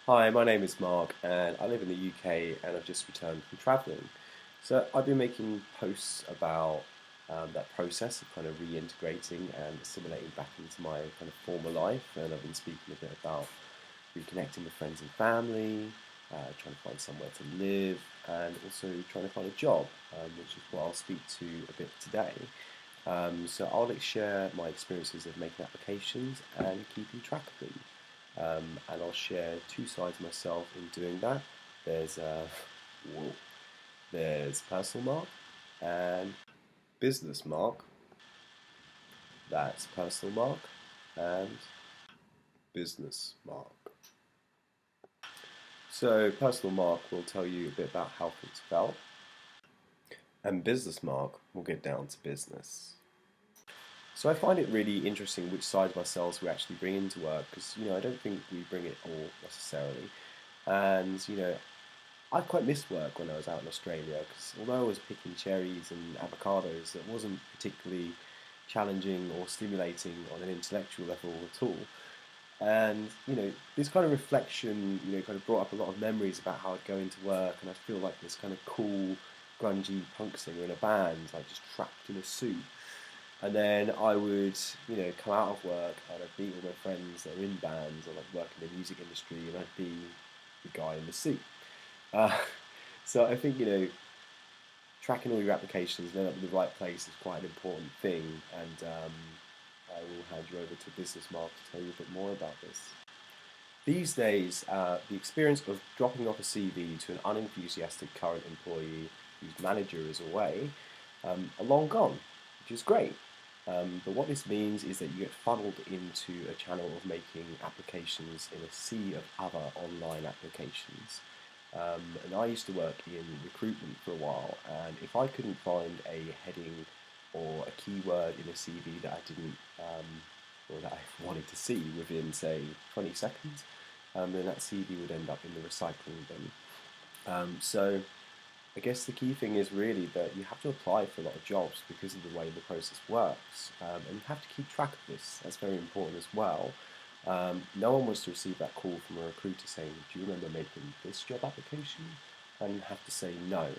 Hi, my name is Mark and I live in the UK and I've just returned from travelling. So I've been making posts about that process of kind of reintegrating and assimilating back into my kind of former life, and I've been speaking a bit about reconnecting with friends and family, trying to find somewhere to live, and also trying to find a job, which is what I'll speak to a bit today. So I'll share my experiences of making applications and keeping track of them. And I'll share two sides of myself in doing that. There's whoa, there's personal Mark and business Mark. That's personal Mark and business Mark. So personal Mark will tell you a bit about how things felt, and business Mark will get down to business. So I find it really interesting which side of ourselves we actually bring into work, because I don't think we bring it all necessarily. And I quite missed work when I was out in Australia, because although I was picking cherries and avocados, it wasn't particularly challenging or stimulating on an intellectual level at all. And this kind of reflection, kind of brought up a lot of memories about how I'd go into work, and I'd feel like this kind of cool, grungy punk singer in a band, like just trapped in a suit. And then I would, come out of work and I'd meet with my friends that are in bands or like work in the music industry, and I'd be the guy in the suit. Uh, so I think tracking all your applications and end up in the right place is quite an important thing. And I will hand you over to Business Mark to tell you a bit more about this. These days, the experience of dropping off a CV to an unenthusiastic current employee whose manager is away are long gone, which is great. But what this means is that you get funneled into a channel of making applications in a sea of other online applications. And I used to work in recruitment for a while, and if I couldn't find a heading or a keyword in a CV that I didn't, or that I wanted to see within, say, 20 seconds, then that CV would end up in the recycling bin. So I guess the key thing is really that you have to apply for a lot of jobs because of the way the process works, and you have to keep track of this. That's very important as well. No one wants to receive that call from a recruiter saying, "Do you remember making this job application?" and have to say no.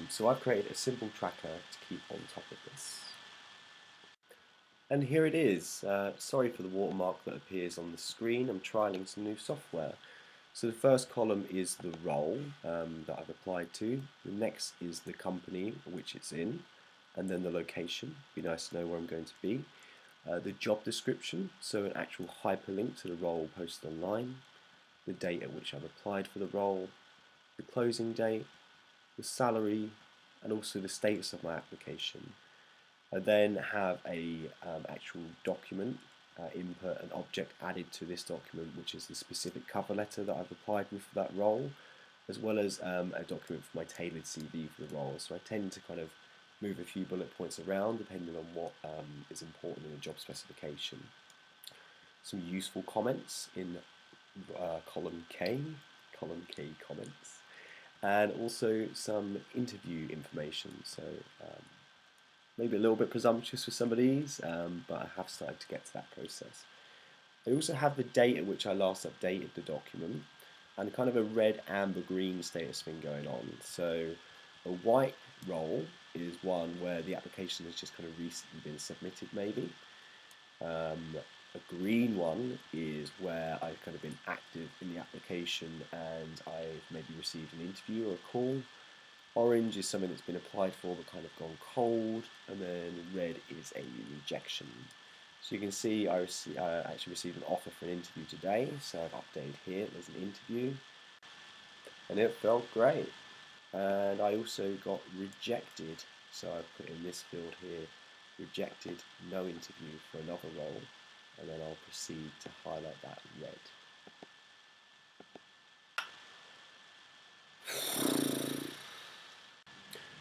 So I've created a simple tracker to keep on top of this. And here it is. Sorry for the watermark that appears on the screen. I'm trialing some new software. So the first column is the role that I've applied to. The next is the company which it's in, and then the location. Be nice to know where I'm going to be. The job description, so an actual hyperlink to the role posted online. The date at which I've applied for the role. The closing date. The salary, and also the status of my application. I then have a actual document input an object added to this document, which is the specific cover letter that I've applied with for that role, as well as a document for my tailored CV for the role. So I tend to kind of move a few bullet points around depending on what is important in the job specification. Some useful comments in column K comments, and also some interview information. So maybe a little bit presumptuous for some of these, but I have started to get to that process. I also have the date at which I last updated the document, and kind of a red, amber, green status thing going on. So a white role is one where the application has just kind of recently been submitted, maybe. A green one is where I've kind of been active in the application and I've maybe received an interview or a call. Orange is something that's been applied for but kind of gone cold, and then red is a rejection. So you can see I actually received an offer for an interview today, so I've updated here, there's an interview, and it felt great. And I also got rejected, so I put in this field here, rejected, no interview for another role, and then I'll proceed to highlight that red.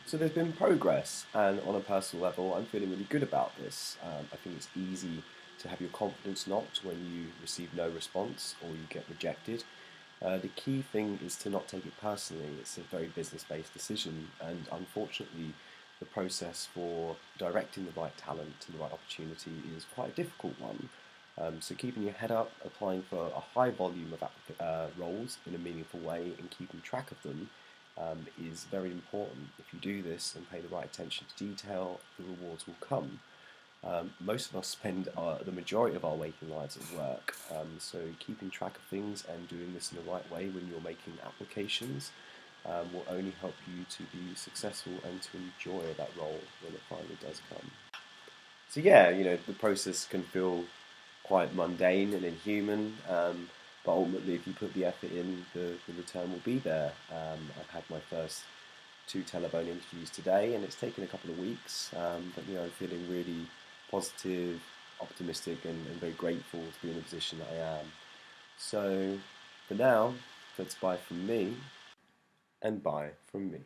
So there's been progress, and on a personal level, I'm feeling really good about this. I think it's easy to have your confidence knocked when you receive no response or you get rejected. The key thing is to not take it personally. It's a very business-based decision, and unfortunately, the process for directing the right talent to the right opportunity is quite a difficult one. So keeping your head up, applying for a high volume of roles in a meaningful way and keeping track of them is very important. If you do this and pay the right attention to detail, the rewards will come. Most of us spend the majority of our waking lives at work, so keeping track of things and doing this in the right way when you're making applications will only help you to be successful and to enjoy that role when it finally does come. So yeah, the process can feel quite mundane and inhuman, but ultimately if you put the effort in, the return will be there. I've had my first 2 telephone interviews today and it's taken a couple of weeks, but I'm feeling really positive, optimistic and very grateful to be in the position that I am. So for now, that's bye from me and bye from me.